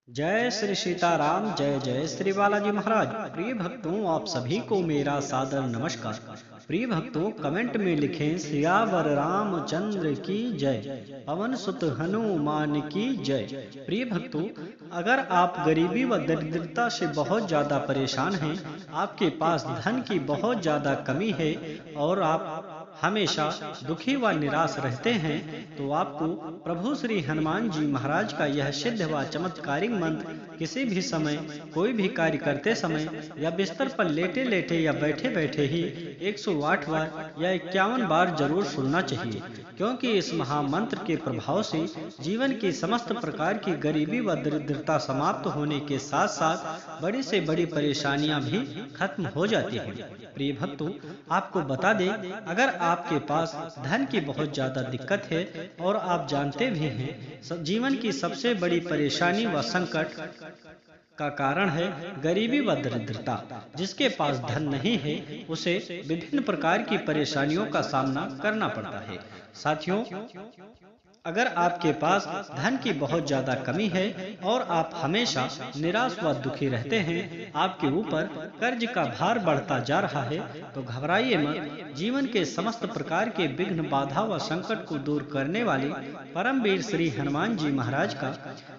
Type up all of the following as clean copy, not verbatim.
जय श्री सीताराम। जय जय श्री बालाजी महाराज। प्रिय भक्तों, आप सभी को मेरा सादर नमस्कार। प्रिय भक्तों, कमेंट में लिखें सियावर रामचंद्र की जय, पवन सुत हनुमान की जय। प्रिय भक्तों, अगर आप गरीबी व दरिद्रता से बहुत ज्यादा परेशान हैं, आपके पास धन की बहुत ज्यादा कमी है और आप हमेशा दुखी व निराश रहते हैं, तो आपको प्रभु श्री हनुमान जी महाराज का यह सिद्ध व चमत्कारिक मंत्र किसी भी समय कोई भी कार्य करते समय या बिस्तर पर लेटे लेटे या बैठे बैठे ही 108 बार या 51 बार जरूर सुनना चाहिए, क्योंकि इस महामंत्र के प्रभाव से जीवन की समस्त प्रकार की गरीबी व दरिद्रता समाप्त होने के साथ साथ बड़ी से बड़ी परेशानियां भी खत्म हो जाती हैं। प्रिय भक्तों, आपको बता दें, अगर आपके पास धन की बहुत ज्यादा दिक्कत है और आप जानते भी हैं जीवन की सबसे बड़ी परेशानी व संकट का कारण है गरीबी व दरिद्रता, जिसके पास धन नहीं है उसे विभिन्न प्रकार की परेशानियों का सामना करना पड़ता है। साथियों, अगर आपके पास धन की बहुत ज्यादा कमी है और आप हमेशा निराश व दुखी रहते हैं, आपके ऊपर कर्ज का भार बढ़ता जा रहा है, तो घबराइए मत। जीवन के समस्त प्रकार के विघ्न, बाधा व संकट को दूर करने वाले परमवीर श्री हनुमान जी महाराज का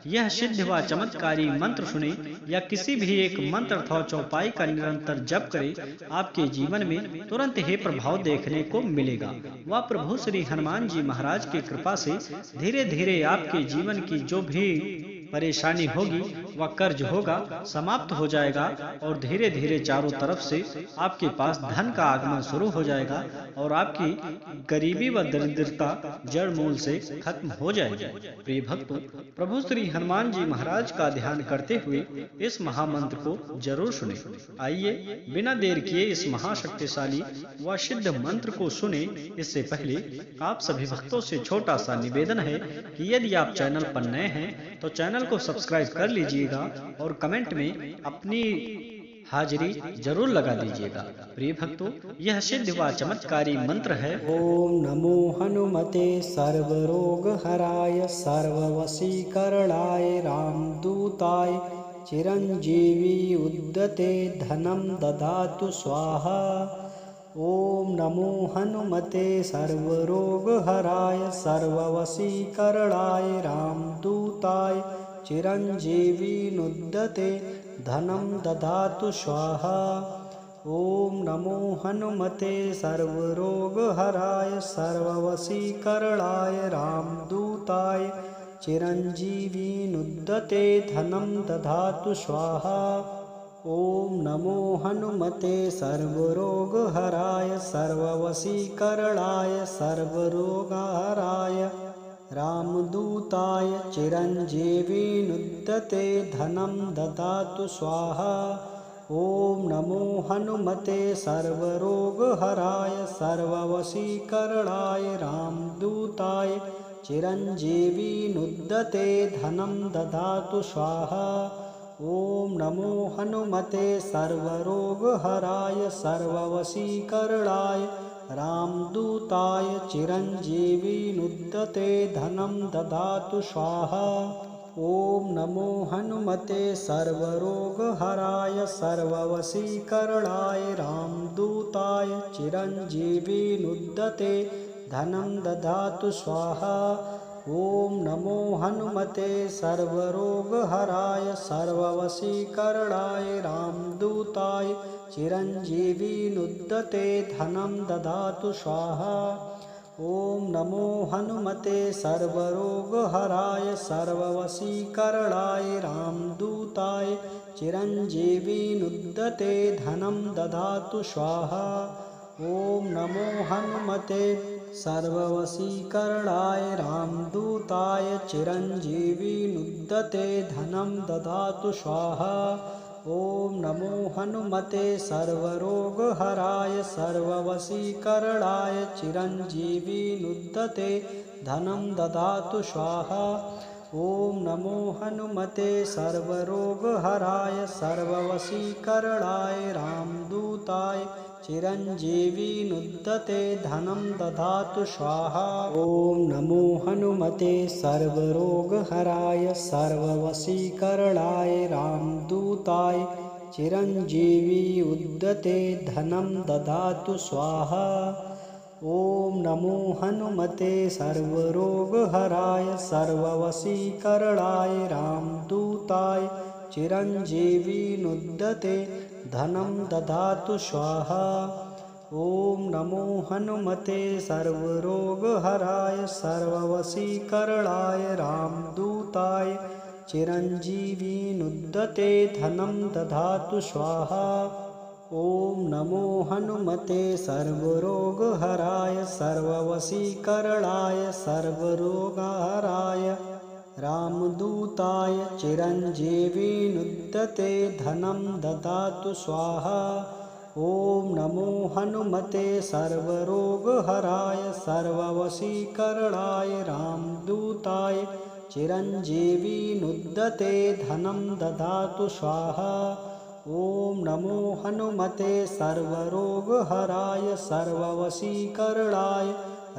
यह सिद्ध व चमत्कारी मंत्र सुने या किसी भी एक मंत्र अथवा चौपाई का निरंतर जप करे, आपके जीवन में तुरंत ही प्रभाव देखने को मिलेगा। वह प्रभु श्री हनुमान जी महाराज की कृपा से धीरे धीरे आपके जीवन की जो भी परेशानी होगी वह कर्ज होगा समाप्त हो जाएगा और धीरे धीरे चारों तरफ से आपके पास धन का आगमन शुरू हो जाएगा और आपकी गरीबी व दरिद्रता जड़ मूल से खत्म हो जाएगी। प्रिय भक्तों, प्रभु श्री हनुमान जी महाराज का ध्यान करते हुए इस महामंत्र को जरूर सुने। आइए बिना देर किए इस महाशक्तिशाली व सिद्ध मंत्र को सुने। इससे पहले आप सभी भक्तों से छोटा सा निवेदन है कि यदि आप चैनल पर नए हैं तो चैनल को सब्सक्राइब कर लीजिएगा और कमेंट में अपनी हाजिरी जरूर लगा दीजिएगा। प्रिय भक्तों, यह सिद्ध व चमत्कारी मंत्र है। ओम नमो हनुमते सर्वरोग हराय सर्ववशीकरणाय रामदूताय चिरंजीवी उद्यते धनम ददातु स्वाहा। ओम नमो हनुमते सर्वरोग हराय सर्ववशीकरणाय रामदूताय चिरंजीवी नुद्यते धनम ददातु स्वाहा। ओम नमो हनुमते सर्वरोग हराय सर्ववशीकरणाय रामदूताय चिरंजीवी नुद्यते धनम ददातु स्वाहा। ओम नमो हनुमते सर्वरोग हराय सर्ववशीकरणाय सर्वरोगहराय रामदूताय चिरंजीवी नुद्यते धनम ददातु स्वाहा। ओम नमो हनुमते सर्वरोग हराय सर्ववशीकरणाय रामदूताय चिरंजीवी नुद्यते धनम ददातु स्वाहा। ओम नमो हनुमते सर्वरोग हराय सर्ववशीकरणाय रामदूताय चिरंजीवी नुद्यते धनम ददातु स्वाहा। ओम नमो हनुमते सर्वरोग हराय सर्ववशीकरणाय रामदूताय चिरंजीवी नुद्यते धनम ददातु स्वाहा। ओम नमो हनुमते सर्वरोग हराय सर्ववशीकरणाय रामदूताय चिरंजीवी नुद्यते धनम ददातु स्वाहा। ओम नमो हनुमते सर्वरोग हराय सर्ववशीकरणाय रामदूताय चिरंजीवी नुद्यते धनम ददातु स्वाहा। ओम नमो हनुमते सर्ववशीकरणाय रामदूताय चिरंजीवी नुद्यते धनम ददातु स्वाहा। ओम नमो हनुमते सर्वरोग हराय सर्ववशीकरणाय चिरंजीवी नुद्यते धनम ददातु स्वाहा। ॐ नमो हनुमते सर्वरोगहराय सर्ववशीकरणाय रामदूताय चिरञ्जीविनुद्दते धनं ददातु स्वाहा। ॐ नमो हनुमते सर्वरोगहराय सर्ववशीकरणाय रामदूताय चिरञ्जीविनुद्दते धनं ददातु स्वाहा। ॐ नमो हनुमते सर्वरोगहराय सर्ववशीकरणाय रामदूताय चिरञ्जीविनुद्दते धनं ददातु स्वाहा। ॐ नमो हनुमते सर्वरोगहराय सर्ववशीकरणाय रामदूताय चिरञ्जीविनुद्दते धनं ददातु स्वाहा। ॐ नमो हनुमते सर्वरोगहराय सर्ववशीकरणाय सर्वरोगहराय रामदूताय चिरञ्जीविनुद्दते धनं ददातु स्वाहा। ॐ नमो हनुमते सर्वरोगहराय सर्ववशीकरणाय रामदूताय चिरञ्जीविनुद्दते धनं ददातु स्वाहा। ॐ नमो हनुमते सर्वरोगहराय सर्ववशीकरणाय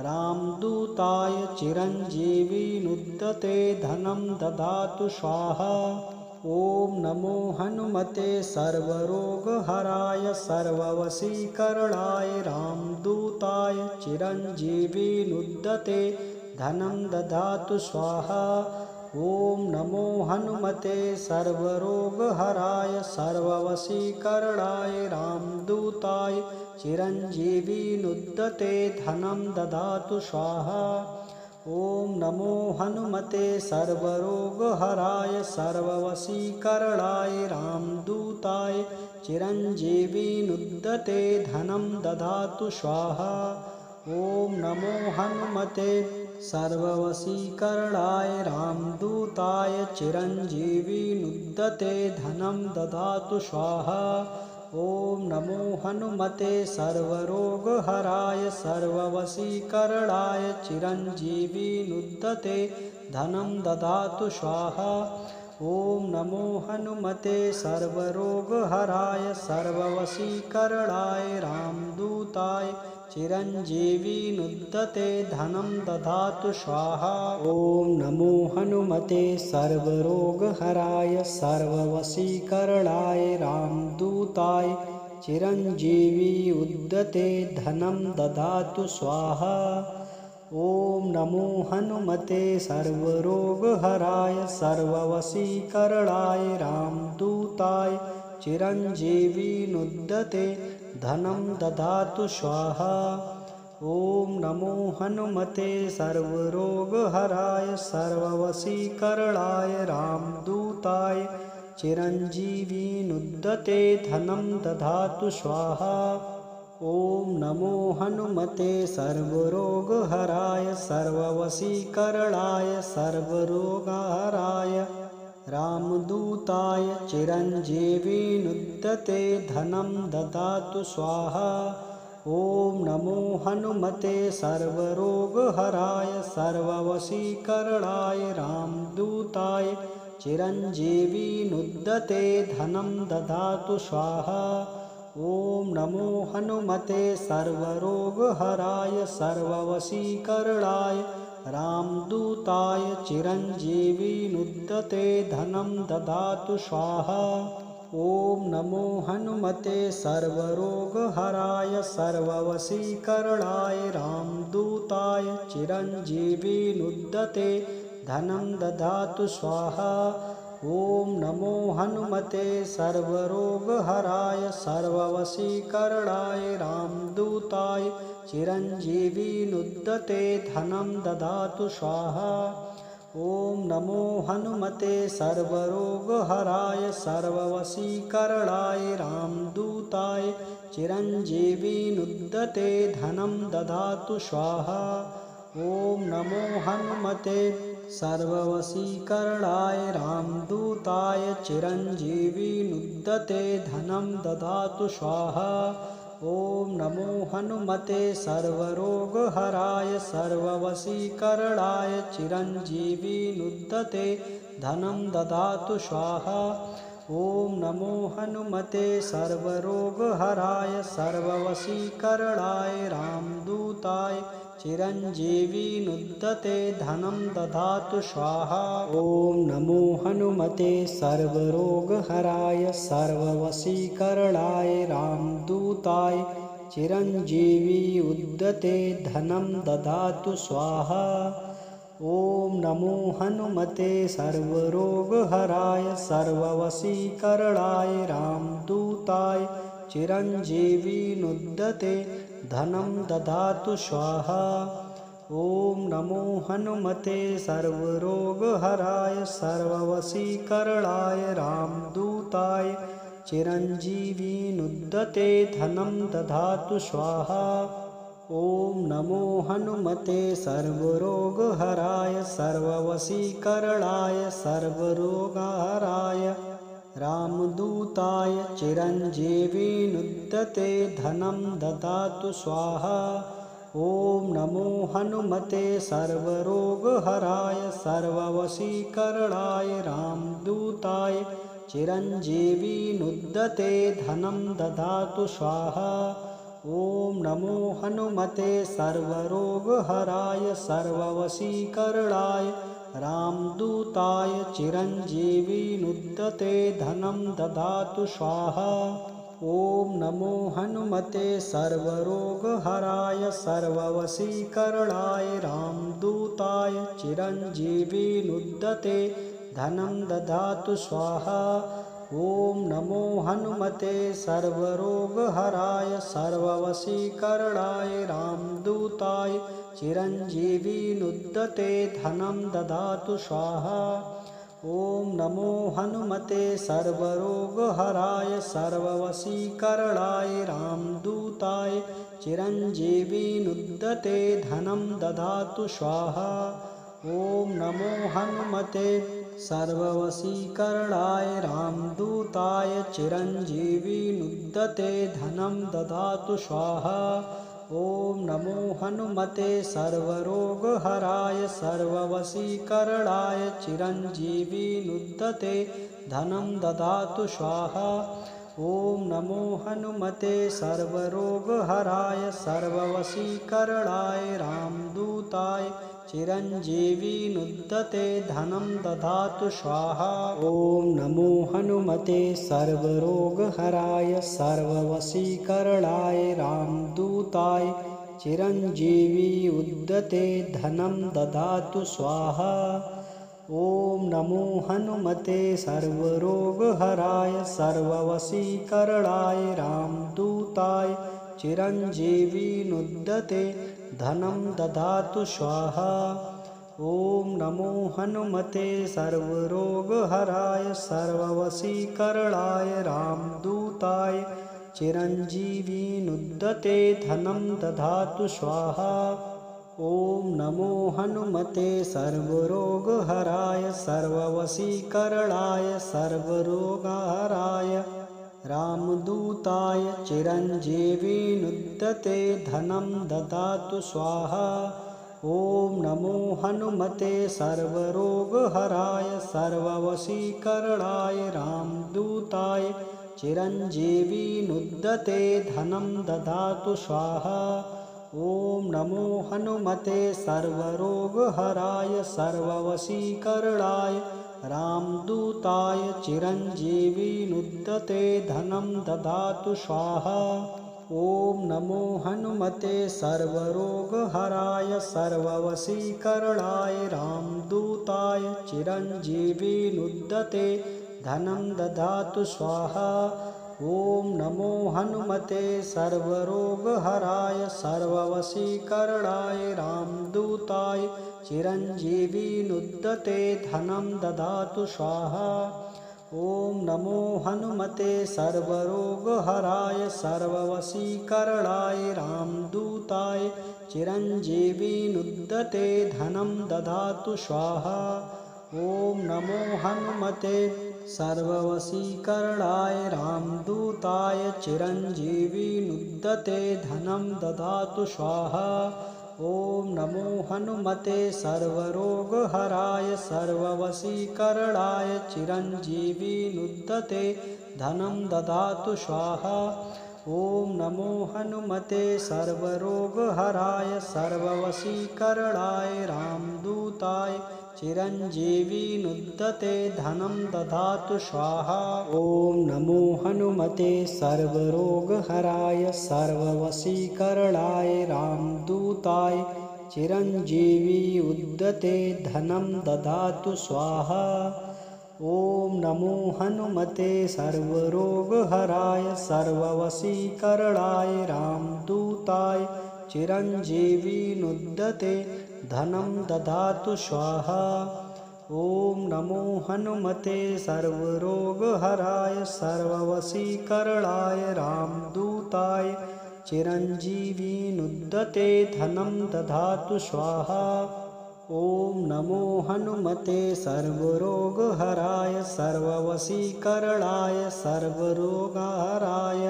रामदूताय चिरञ्जीविनुद्दते धनं ददातु स्वाहा। ॐ नमो हनुमते सर्वरोगहराय सर्ववशीकरणाय रामदूताय चिरञ्जीविनुद्दते धनं ददातु स्वाहा। ॐ नमो हनुमते सर्वरोगहराय सर्ववशीकरणाय रामदूताय चिरञ्जीविनुद्दते धनं ददातु स्वाहा। ॐ नमो हनुमते सर्वरोगहराय सर्ववशीकरणाय रामदूताय चिरञ्जीविनुद्दते धनं ददातु स्वाहा। ॐ नमो हनुमते सर्ववशीकरणाय रामदूताय चिरञ्जीविनुद्दते धनं ददातु स्वाहा। ॐ नमो हनुमते सर्वरोगहराय सर्ववशीकरणाय चिरञ्जीविनुद्दते धनं ददातु स्वाहा। ॐ नमो हनुमते सर्वरोगहराय सर्ववशीकरणाय रामदूताय चिरञ्जीविनुद्दते धनं ददातु स्वाहा। ॐ नमो हनुमते सर्वरोगहराय सर्ववशीकरणाय रामदूताय चिरञ्जीविनुद्दते धनं ददातु स्वाहा। ॐ नमो हनुमते सर्वरोगहराय सर्ववशीकरणाय रामदूताय चिरञ्जीविनुद्दते धनं ददातु स्वाहा। ॐ नमो हनुमते सर्वरोगहराय सर्ववशीकरणाय रामदूताय चिरञ्जीविनुद्दते धनं ददातु स्वाहा। ॐ नमो हनुमते सर्वरोगहराय सर्ववशीकरणाय सर्वरोगहराय रामदूताय चिरञ्जीविनुद्दते धनं ददातु स्वाहा। ॐ नमो हनुमते सर्वरोगहराय सर्ववशीकरणाय रामदूताय चिरञ्जीविनुद्दते धनं ददातु स्वाहा। ॐ नमो हनुमते सर्वरोगहराय सर्ववशीकरणाय रामदूताय चिरञ्जीविनुद्दते धनं ददातु स्वाहा। ॐ नमो हनुमते सर्वरोगहराय सर्ववशीकरणाय रामदूताय चिरञ्जीविनुद्दते धनं ददातु स्वाहा। ॐ नमो हनुमते सर्वरोगहराय सर्ववशीकरणाय रामदूताय चिरञ्जीविनुद्दते धनं ददातु स्वाहा। ॐ नमो हनुमते सर्वरोगहराय सर्ववशीकरणाय रामदूताय चिरञ्जीविनुद्दते धनं ददातु स्वाहा। ॐ नमो हनुमते सर्ववशीकरणाय रामदूताय चिरञ्जीविनुद्दते धनं ददातु स्वाहा। ॐ नमो हनुमते सर्वरोगहराय सर्ववशीकरणाय चिरञ्जीविनुद्धते धनं ददातु स्वाहा। ॐ नमो हनुमते सर्वरोगहराय सर्ववशीकरणाय रामदूताय चिरञ्जीविनुद्धते धनं ददातु स्वाहा। ॐ नमो हनुमते सर्वरोगहराय सर्ववशीकरणाय रामदूताय चिरञ्जीविनुद्धते धनं ददातु स्वाहा। ॐ नमो हनुमते सर्वरोगहराय सर्ववशीकरणाय रामदूताय चिरञ्जीविनुद्धते धनं ददातु स्वाहा। ॐ नमो हनुमते सर्वरोगहराय सर्ववशीकरणाय रामदूताय चिरञ्जीविनुद्धते धनं ददातु स्वाहा। ॐ नमो हनुमते सर्वरोगहराय सर्ववशीकरणाय सर्वरोगहराय रामदूताय चिरञ्जीविनुद्धते धनं ददातु स्वाहा। ॐ नमो हनुमते सर्वरोगहराय सर्ववशीकरणाय रामदूताय चिरञ्जीविनुद्धते धनं ददातु स्वाहा। ॐ नमो हनुमते सर्वरोगहराय सर्ववशीकरणाय रामदूताय चिरञ्जीविनुद्धते धनं ददातु स्वाहा। ॐ नमो हनुमते सर्वरोगहराय सर्ववशीकरणाय रामदूताय चिरञ्जीविनुद्धते धनं ददातु स्वाहा। ॐ नमो हनुमते सर्वरोगहराय सर्ववशीकरणाय रामदूताय चिरञ्जीविनुद्धते धनं ददातु स्वाहा। ॐ नमो हनुमते सर्वरोगहराय सर्ववशीकरणाय रामदूताय चिरञ्जीविनुद्धते धनं ददातु स्वाहा। ॐ नमो हनुमते सर्ववशीकरणाय रामदूताय चिरञ्जीविनुद्धते धनं ददातु स्वाहा। ॐ नमो हनुमते सर्वरोगहराय सर्ववशीकरणाय चिरञ्जीविनुद्धते धनं ददातु स्वाहा। ॐ नमो हनुमते सर्वरोगहराय सर्ववशीकरणाय रामदूताय चिरञ्जीविनुद्धते धनं ददातु स्वाहा। ॐ नमो हनुमते सर्वरोगहराय सर्ववशीकरणाय रामदूताय चिरञ्जीविनुद्धते धनं ददातु स्वाहा। ॐ नमो हनुमते सर्वरोगहराय सर्ववशीकरणाय रामदूताय चिरञ्जीविनुद्धते धनं ददातु स्वाहा। ॐ नमो हनुमते सर्वरोगहराय सर्ववशीकरणाय रामदूताय चिरञ्जीविनुद्धते धनं ददातु स्वाहा। ॐ नमो हनुमते सर्वरोगहराय सर्ववशीकरणाय सर्वरोगहराय रामदूताय चिरञ्जीविनुद्धते धनं ददातु स्वाहा। ॐ नमो हनुमते सर्वरोगहराय सर्ववशीकरणाय रामदूताय चिरञ्जीविनुद्धते धनं ददातु स्वाहा। ॐ नमो हनुमते सर्वरोगहराय सर्ववशीकरणाय रामदूताय चिरञ्जीविनुद्धते धनं ददातु स्वाहा। ॐ नमो हनुमते सर्वरोगहराय सर्ववशीकरणाय रामदूताय चिरञ्जीविनुद्धते धनं ददातु स्वाहा। ॐ नमो हनुमते सर्वरोगहराय सर्ववशीकरणाय रामदूताय चिरञ्जीविनुद्धते धनं ददातु स्वाहा। ॐ नमो हनुमते सर्वरोगहराय सर्ववशीकरणाय रामदूताय चिरञ्जीविनुद्धते धनं ददातु स्वाहा। ॐ नमो हनुमते सर्ववशीकरणाय रामदूताय चिरञ्जीविनुद्दते धनं ददातु स्वाहा। ॐ नमो हनुमते सर्वरोगहराय सर्ववशीकरणाय चिरञ्जीविनुद्दते धनं ददातु स्वाहा। ॐ नमो हनुमते सर्वरोगहराय सर्ववशीकरणाय रामदूताय चिरञ्जीविनुद्दते धनं ददातु स्वाहा। ॐ नमो हनुमते सर्वरोगहराय सर्ववशीकरणाय रामदूताय चिरञ्जीविनुद्दते धनं ददातु स्वाहा। ॐ नमो हनुमते सर्वरोगहराय सर्ववशीकरणाय रामदूताय चिरञ्जीविनुद्दते धनं ददातु स्वाहा। ॐ नमो हनुमते सर्वरोगहराय सर्ववशीकरणाय रामदूताय चिरञ्जीविनुद्दते धनं ददातु स्वाहा। ॐ नमो हनुमते सर्वरोगहराय सर्ववशीकरणाय सर्वरोगहराय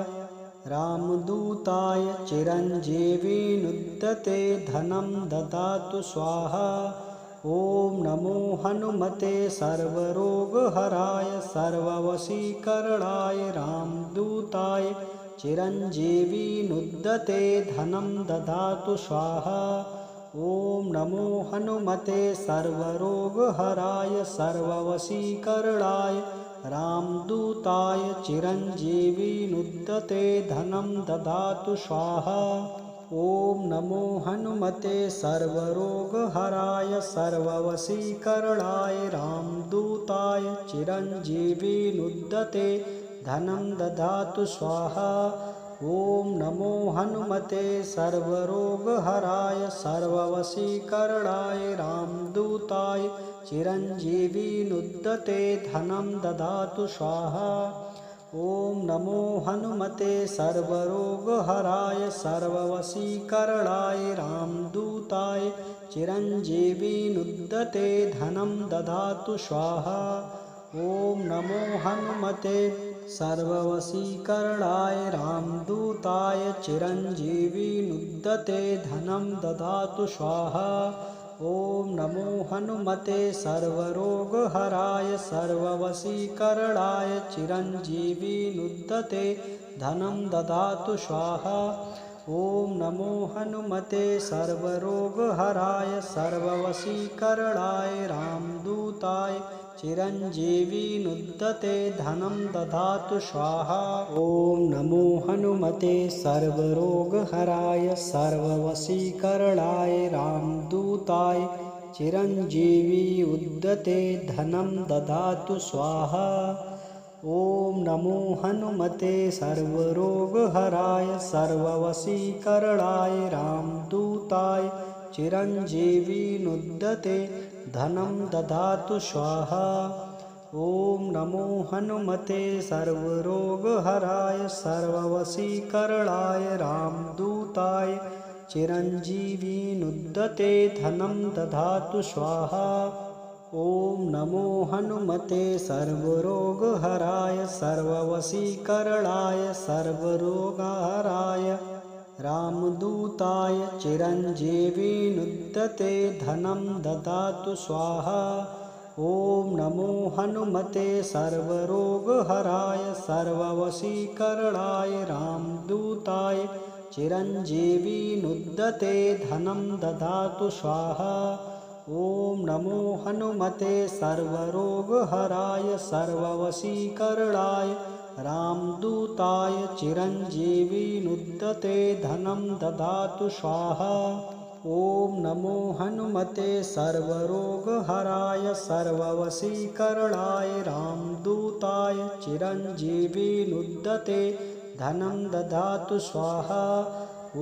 रामदूताय चिरञ्जीविनुद्दते धनं ददातु स्वाहा। ॐ नमो हनुमते सर्वरोगहराय सर्ववशीकरणाय रामदूताय चिरञ्जीविनुद्दते धनं ददातु स्वाहा। ॐ नमो हनुमते सर्वरोगहराय सर्ववशीकरणाय रामदूताय चिरञ्जीविनुद्दते धनं ददातु स्वाहा। ॐ नमो हनुमते सर्वरोगहराय सर्ववशीकरणाय रामदूताय चिरञ्जीविनुद्दते धनं ददातु स्वाहा। ॐ नमो हनुमते सर्वरोगहराय सर्ववशीकरणाय रामदूताय चिरञ्जीविनुद्दते धनं ददातु स्वाहा। ॐ नमो हनुमते सर्वरोगहराय सर्ववशीकरणाय रामदूताय चिरञ्जीविनुद्दते धनं ददातु स्वाहा। ॐ नमो हनुमते सर्ववशीकरणाय रामदूताय चिरञ्जीविनुद्दते धनं ददातु स्वाहा। ॐ नमो हनुमते सर्वरोगहराय सर्ववशीकरणाय चिरञ्जीविनुद्दते धनं ददातु स्वाहा। ॐ नमो हनुमते सर्वरोगहराय सर्ववशीकरणाय रामदूताय चिरञ्जीविनुद्दते धनं ददातु स्वाहा। ॐ नमो हनुमते सर्वरोगहराय सर्ववशीकरणाय रामदूताय चिरञ्जीविनुद्दते धनं ददातु स्वाहा। ॐ नमो हनुमते सर्वरोगहराय सर्ववशीकरणाय रामदूताय चिरञ्जीविनुद्दते धनं ददातु स्वाहा। ॐ नमो हनुमते सर्वरोगहराय सर्ववशीकरणाय रामदूताय चिरञ्जीविनुद्दते धनं ददातु स्वाहा। ॐ नमो हनुमते सर्वरोगहराय सर्ववशीकरणाय सर्वरोगहराय रामदूताय चिरञ्जीविनुद्दते धनं ददातु स्वाहा। ॐ नमो हनुमते सर्वरोगहराय सर्ववशीकरणाय रामदूताय चिरञ्जीविनुद्दते धनं ददातु स्वाहा। ॐ नमो हनुमते सर्वरोगहराय सर्ववशीकरणाय रामदूताय चिरञ्जीविनुद्दते धनं ददातु स्वाहा। ॐ नमो हनुमते सर्वरोगहराय सर्ववशीकरणाय रामदूताय चिरञ्जीविनुद्दते धनं ददातु स्वाहा। ॐ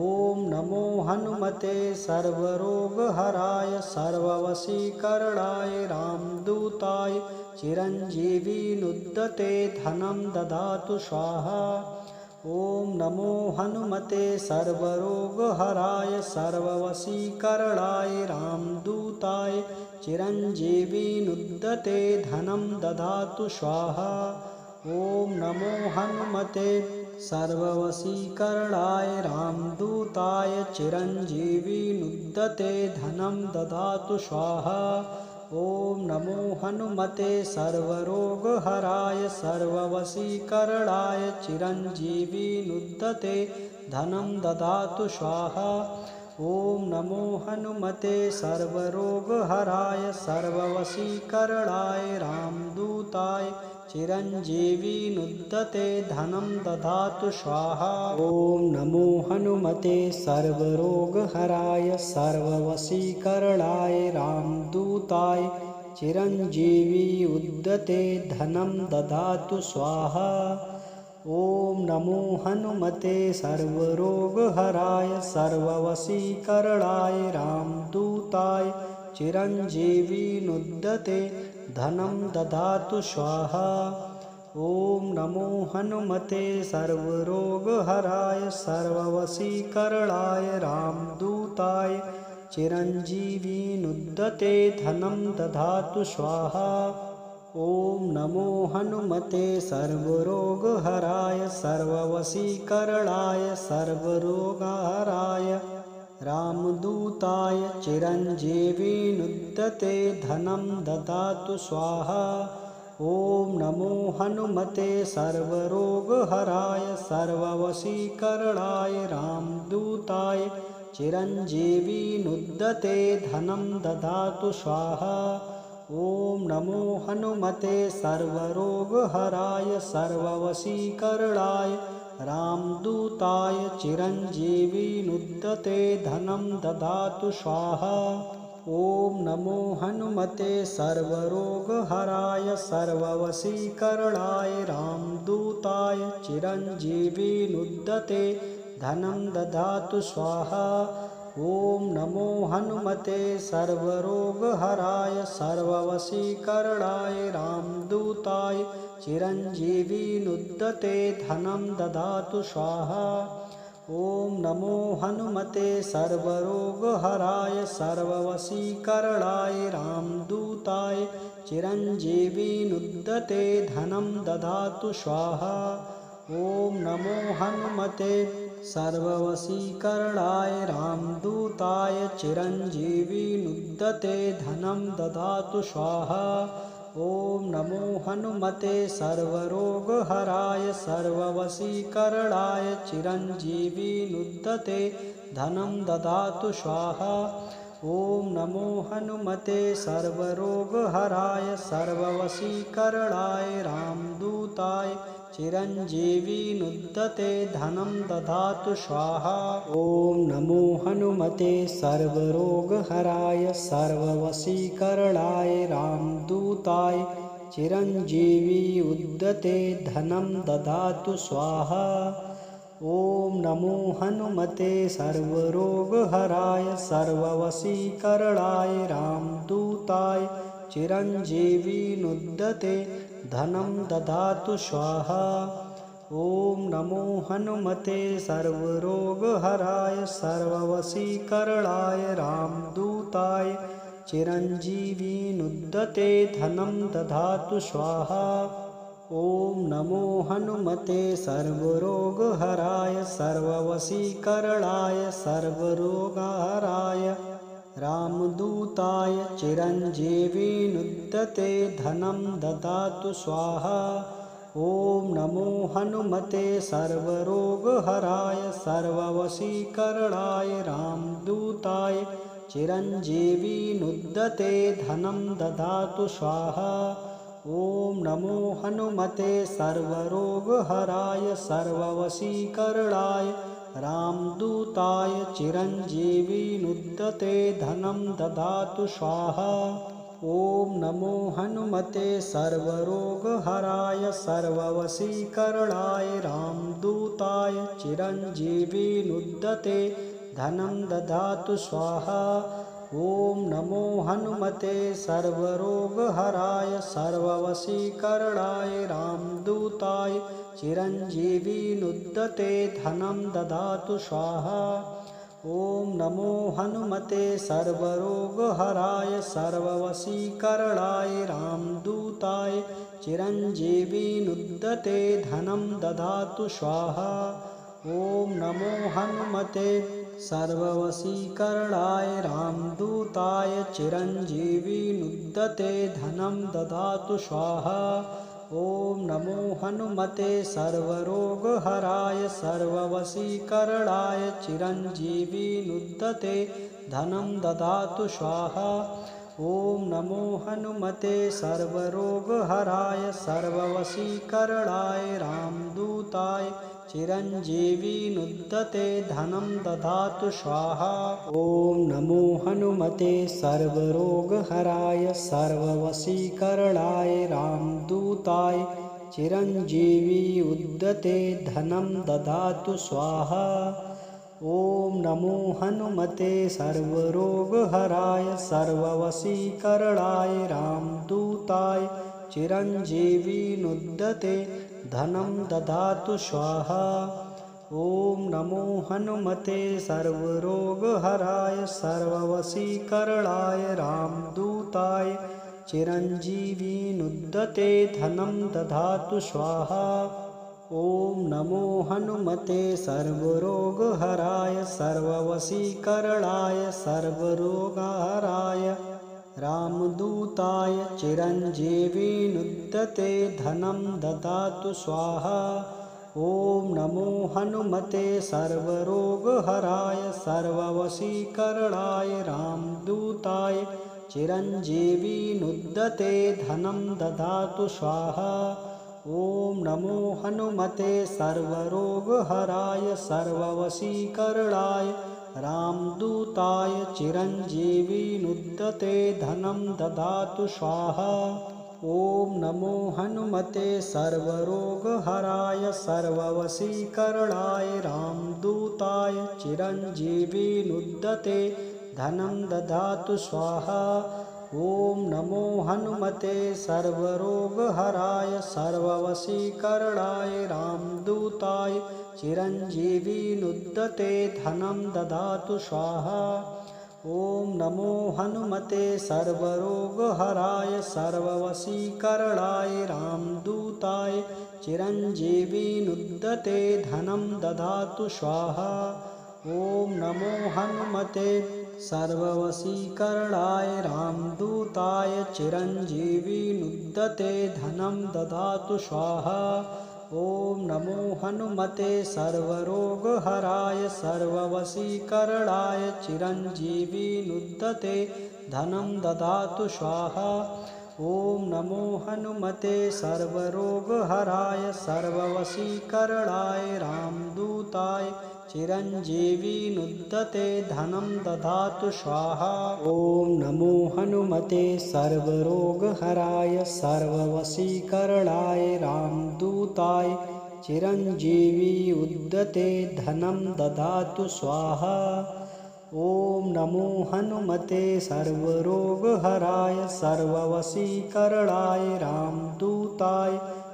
नमो हनुमते सर्वरोगहराय सर्ववशीकरणाय रामदूताय चिरञ्जीविनुद्दते धनं ददातु स्वाहा। ॐ नमो हनुमते सर्वरोगहराय सर्ववशीकरणाय रामदूताय चिरञ्जीविनुद्दते धनं ददातु स्वाहा। ॐ नमो हनुमते सर्ववशीकरणाय रामदूताय चिरञ्जीविनुद्दते धनं ददातु स्वाहा। ॐ नमो हनुमते सर्वरोगहराय सर्ववशीकरणाय चिरञ्जीविनुद्दते धनं ददातु स्वाहा। ॐ नमो हनुमते सर्वरोगहराय सर्ववशीकरणाय रामदूताय चिरञ्जीविनुद्दते धनं ददातु स्वाहा। ॐ नमो हनुमते सर्वरोगहराय सर्ववशीकरणाय रामदूताय चिरञ्जीविनुद्दते धनं ददातु स्वाहा। ॐ नमो हनुमते सर्वरोगहराय सर्ववशीकरणाय रामदूताय चिरञ्जीविनुद्दते धनं ददातु स्वाहा। ॐ नमो हनुमते सर्वरोगहराय सर्ववशीकरणाय रामदूताय चिरञ्जीविनुद्दते धनं ददातु स्वाहा। ॐ नमो हनुमते सर्वरोगहराय सर्ववशीकरणाय सर्वरोगहराय रामदूताय चिरञ्जीविनुद्दते धनं ददातु स्वाहा। ॐ नमो हनुमते सर्वरोगहराय सर्ववशीकरणाय रामदूताय चिरञ्जीविनुद्दते धनं ददातु स्वाहा। ॐ नमो हनुमते सर्वरोगहराय सर्ववशीकरणाय रामदूताय चिरञ्जीविनुद्दते धनं ददातु स्वाहा। ॐ नमो हनुमते सर्वरोगहराय सर्ववशीकरणाय रामदूताय चिरञ्जीविनुद्दते धनं ददातु स्वाहा। ॐ नमो हनुमते सर्वरोगहराय सर्ववशीकरणाय रामदूताय चिरञ्जीविनुद्दते धनं ददातु स्वाहा। ॐ नमो हनुमते सर्वरोगहराय सर्ववशीकरणाय रामदूताय चिरञ्जीविनुद्दते धनं ददातु स्वाहा। ॐ नमो हनुमते सर्ववशीकरणाय रामदूताय चिरञ्जीविनुद्दते धनं ददातु स्वाहा। ॐ नमो हनुमते सर्वरोगहराय सर्ववशीकरणाय चिरञ्जीविनुद्दते धनं ददातु स्वाहा। ॐ नमो हनुमते सर्वरोगहराय सर्ववशीकरणाय रामदूताय चिरञ्जीविनुद्दते धनं ददातु स्वाहा। ॐ नमो हनुमते सर्वरोगहराय सर्ववशीकरणाय रामदूताय चिरञ्जीविनुद्दते धनं ददातु स्वाहा। ॐ नमो हनुमते सर्वरोगहराय सर्ववशीकरणाय रामदूताय चिरञ्जीविनुद्दते धनं ददातु स्वाहा। ॐ नमो हनुमते सर्वरोगहराय सर्ववशीकरणाय रामदूताय चिरञ्जीविनुद्दते धनं ददातु स्वाहा। ॐ नमो हनुमते सर्वरोगहराय सर्ववशीकरणाय सर्वरोगहराय रामदूताय चिरञ्जीविनुद्दते धनं ददातु स्वाहा। ॐ नमो हनुमते सर्वरोगहराय सर्ववशीकरणाय रामदूताय चिरञ्जीविनुद्दते धनं ददातु स्वाहा। ॐ नमो हनुमते सर्वरोगहराय सर्ववशीकरणाय रामदूताय चिरञ्जीविनुद्दते धनं ददातु स्वाहा। ॐ नमो हनुमते सर्वरोगहराय सर्ववशीकरणाय रामदूताय चिरञ्जीविनुद्दते धनं ददातु स्वाहा। ॐ नमो हनुमते सर्वरोगहराय सर्ववशीकरणाय रामदूताय चिरञ्जीविनुद्दते धनं ददातु स्वाहा। ॐ नमो हनुमते सर्वरोगहराय सर्ववशीकरणाय रामदूताय चिरञ्जीविनुद्दते धनं ददातु स्वाहा। ॐ नमो हनुमते सर्ववशीकरणाय रामदूताय चिरञ्जीविनुद्दते धनं ददातु स्वाहा। ॐ नमो हनुमते सर्वरोगहराय सर्ववशीकरणाय चिरञ्जीविनुद्दते धनं ददातु स्वाहा। ॐ नमो हनुमते सर्वरोगहराय सर्ववशीकरणाय रामदूताय चिरञ्जीविनुद्दते धनं ददातु स्वाहा। ॐ नमो हनुमते सर्वरोगहराय सर्ववशीकरणाय रामदूताय चिरञ्जीविनुद्दते धनं ददातु स्वाहा। ॐ नमो हनुमते सर्वरोगहराय सर्ववशीकरणाय रामदूताय चिरञ्जीविनुद्दते धनं ददातु स्वाहा। ॐ नमो हनुमते सर्वरोगहराय सर्ववशीकरणाय रामदूताय चिरञ्जीविनुद्दते धनं ददातु स्वाहा। ॐ नमो हनुमते सर्वरोगहराय सर्ववशीकरणाय सर्वरोगहराय रामदूताय चिरञ्जीविनुद्दते धनं ददातु स्वाहा। ॐ नमो हनुमते सर्वरोगहराय सर्ववशीकरणाय रामदूताय चिरञ्जीविनुद्दते धनं ददातु स्वाहा। ॐ नमो हनुमते सर्वरोगहराय सर्ववशीकरणाय रामदूताय चिरञ्जीविनुद्दते धनं ददातु स्वाहा। ॐ नमो हनुमते सर्वरोगहराय सर्ववशीकरणाय रामदूताय चिरञ्जीविनुद्दते धनं ददातु स्वाहा। ॐ नमो हनुमते सर्वरोगहराय सर्ववशीकरणाय रामदूताय चिरञ्जीविनुद्दते धनं ददातु स्वाहा। ॐ नमो हनुमते सर्वरोगहराय सर्ववशीकरणाय रामदूताय चिरञ्जीविनुद्दते धनं ददातु स्वाहा। ॐ नमो हनुमते सर्ववशीकरणाय रामदूताय चिरञ्जीविनुद्दते धनं ददातु स्वाहा। ॐ नमो हनुमते सर्वरोगहराय सर्ववशीकरणाय चिरञ्जीविनुद्दते धनं ददातु स्वाहा। ॐ नमो हनुमते सर्वरोगहराय सर्ववशीकरणाय रामदूताय चिरञ्जीविनुद्दते धनं ददातु स्वाहा। ॐ नमो हनुमते सर्वरोगहराय सर्ववशीकरणाय रामदूताय चिरञ्जीविनुद्दते धनं ददातु स्वाहा। ॐ नमो हनुमते सर्वरोगहराय सर्ववशीकरणाय रामदूताय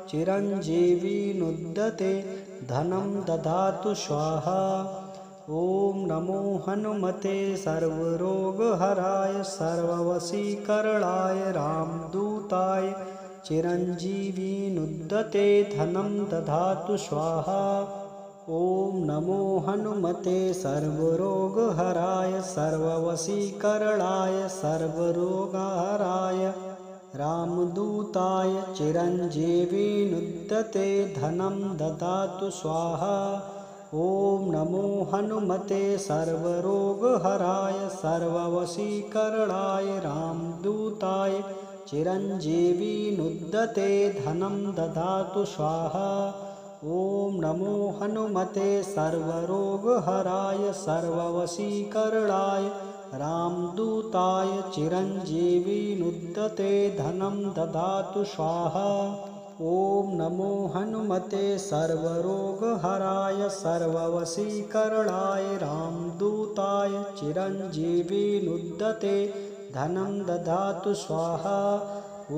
चिरञ्जीविनुद्दते धनं ददातु स्वाहा। ॐ नमो हनुमते सर्वरोगहराय सर्ववशीकरणाय रामदूताय चिरञ्जीविनुद्दते धनं ददातु स्वाहा। ॐ नमो हनुमते सर्वरोगहराय सर्ववशीकरणाय सर्वरोगहराय रामदूताय चिरञ्जीविनुद्दते धनं ददातु स्वाहा। ॐ नमो हनुमते सर्वरोगहराय सर्ववशीकरणाय रामदूताय चिरञ्जीविनुद्दते धनं ददातु स्वाहा। ॐ नमो हनुमते सर्वरोगहराय सर्ववशीकरणाय रामदूताय चिरञ्जीविनुद्दते धनं ददातु स्वाहा। ॐ नमो हनुमते सर्वरोगहराय सर्ववशीकरणाय रामदूताय चिरञ्जीविनुद्दते धनं ददातु स्वाहा।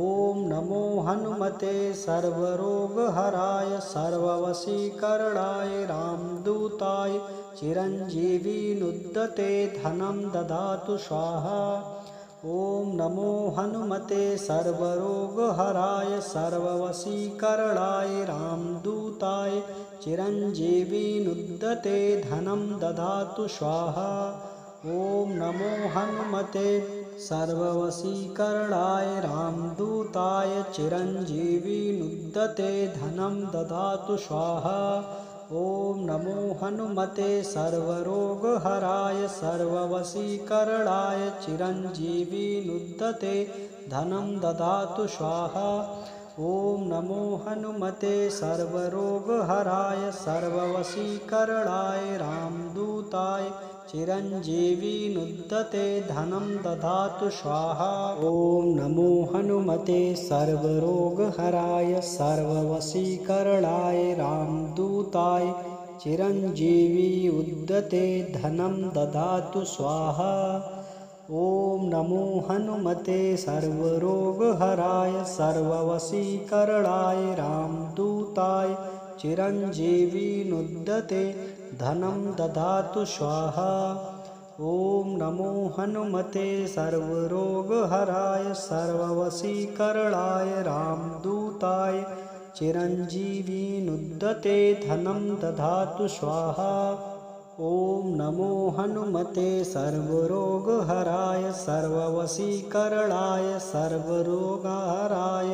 ॐ नमो हनुमते सर्वरोगहराय सर्ववशीकरणाय रामदूताय चिरञ्जीविनुद्दते धनं ददातु स्वाहा। ॐ नमो हनुमते सर्वरोगहराय सर्ववशीकरणाय रामदूताय चिरञ्जीविनुद्दते धनं ददातु स्वाहा। ॐ नमो हनुमते सर्ववशीकरणाय रामदूताय चिरञ्जीविनुद्दते धनं ददातु स्वाहा। ॐ नमो हनुमते सर्वरोगहराय सर्ववशीकरणाय चिरञ्जीविनुद्दते धनं ददातु स्वाहा। ॐ नमो हनुमते सर्वरोगहराय सर्ववशीकरणाय रामदूताय चिरञ्जीविनुद्दते धनं ददातु स्वाहा। ॐ नमो हनुमते सर्वरोगहराय सर्ववशीकरणाय रामदूताय चिरञ्जीविनुद्दते धनं ददातु स्वाहा। ॐ नमो हनुमते सर्वरोगहराय सर्ववशीकरणाय रामदूताय चिरञ्जीविनुद्दते धनं ददातु स्वाहा। ॐ नमो हनुमते सर्वरोगहराय सर्ववशीकरणाय रामदूताय चिरञ्जीविनुद्दते धनं ददातु स्वाहा। ॐ नमो हनुमते सर्वरोगहराय सर्ववशीकरणाय सर्वरोगहराय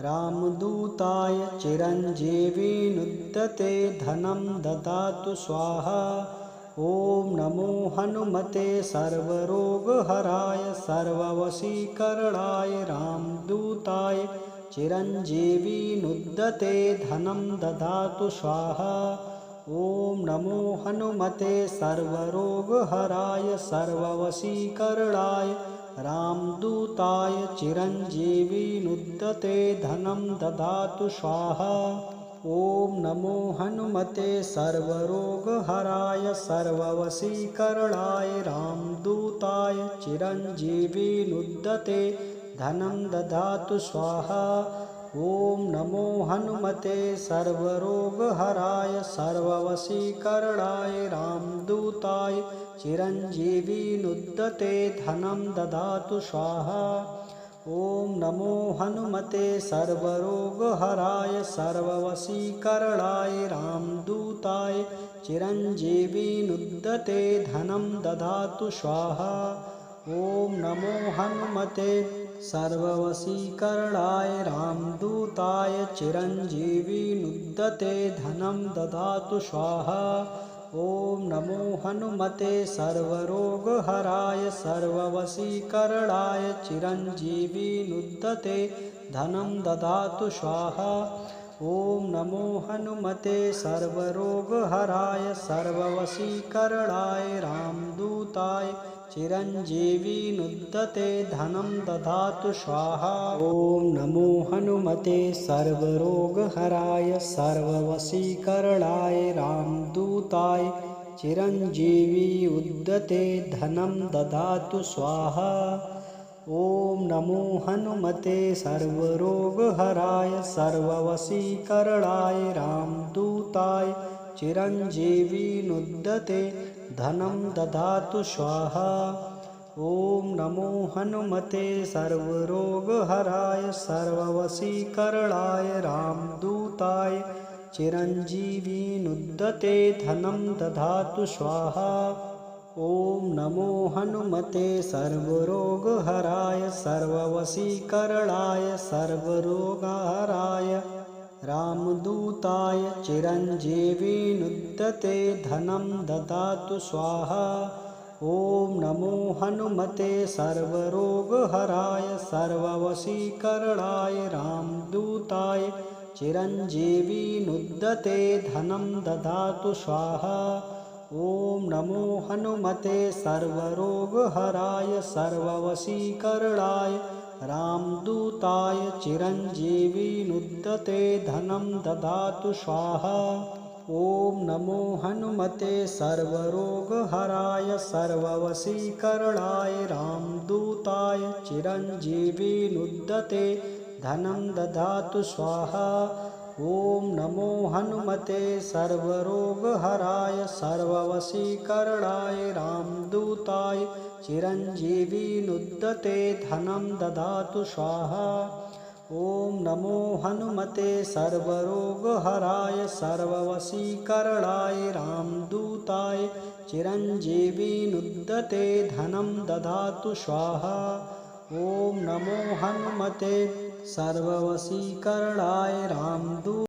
रामदूताय चिरञ्जीविनुद्दते धनं ददातु स्वाहा। ॐ नमो हनुमते सर्वरोगहराय सर्ववशीकरणाय रामदूताय चिरञ्जीविनुद्दते धनं ददातु स्वाहा। ॐ नमो हनुमते सर्वरोगहराय सर्ववशीकरणाय रामदूताय चिरञ्जीविनुद्दते धनं ददातु स्वाहा। ॐ नमो हनुमते सर्वरोगहराय सर्ववशीकरणाय रामदूताय चिरञ्जीविनुद्दते धनं ददातु स्वाहा। ॐ नमो हनुमते सर्वरोगहराय सर्ववशीकरणाय रामदूताय चिरञ्जीविनुद्दते धनं ददातु स्वाहा। ॐ नमो हनुमते सर्वरोगहराय सर्ववशीकरणाय रामदूताय चिरञ्जीविनुद्दते धनं ददातु स्वाहा। ॐ नमो हनुमते सर्ववशीकरणाय रामदूताय चिरञ्जीविनुद्दते धनं ददातु स्वाहा। ॐ नमो हनुमते सर्वरोगहराय सर्ववशीकरणाय चिरञ्जीविनुद्दते धनं ददातु स्वाहा। ॐ नमो हनुमते सर्वरोगहराय सर्ववशीकरणाय रामदूताय चिरञ्जीविनुद्दते धनं ददातु स्वाहा। ॐ नमो हनुमते सर्वरोगहराय सर्ववशीकरणाय रामदूताय चिरञ्जीविनुद्दते धनं ददातु स्वाहा। ॐ नमो हनुमते सर्वरोगहराय सर्ववशीकरणाय रामदूताय चिरञ्जीविनुद्दते धनं ददातु स्वाहा। ॐ नमो हनुमते सर्वरोगहराय सर्ववशीकरणाय रामदूताय चिरञ्जीविनुद्दते धनं ददातु स्वाहा। ॐ नमो हनुमते सर्वरोगहराय सर्ववशीकरणाय सर्वरोगहराय रामदूताय चिरञ्जीविनुद्दते धनं ददातु स्वाहा। ॐ नमो हनुमते सर्वरोगहराय सर्ववशीकरणाय रामदूताय चिरञ्जीविनुद्दते धनं ददातु स्वाहा। ॐ नमो हनुमते सर्वरोगहराय सर्ववशीकरणाय रामदूताय चिरञ्जीविनुद्यते धनं ददातु स्वाहा। ॐ नमो हनुमते सर्वरोगहराय सर्ववशीकरणाय रामदूताय चिरञ्जीविनुद्यते धनं ददातु स्वाहा। ॐ नमो हनुमते सर्वरोगहराय सर्ववशीकरणाय रामदूताय चिरञ्जीविनुद्यते धनं ददातु स्वाहा। ॐ नमो हनुमते सर्वरोगहराय सर्ववशीकरणाय रामदूताय चिरञ्जीविनुद्यते धनं ददातु स्वाहा। ॐ नमो हनुमते सर्ववशीकरणाय रामदूताय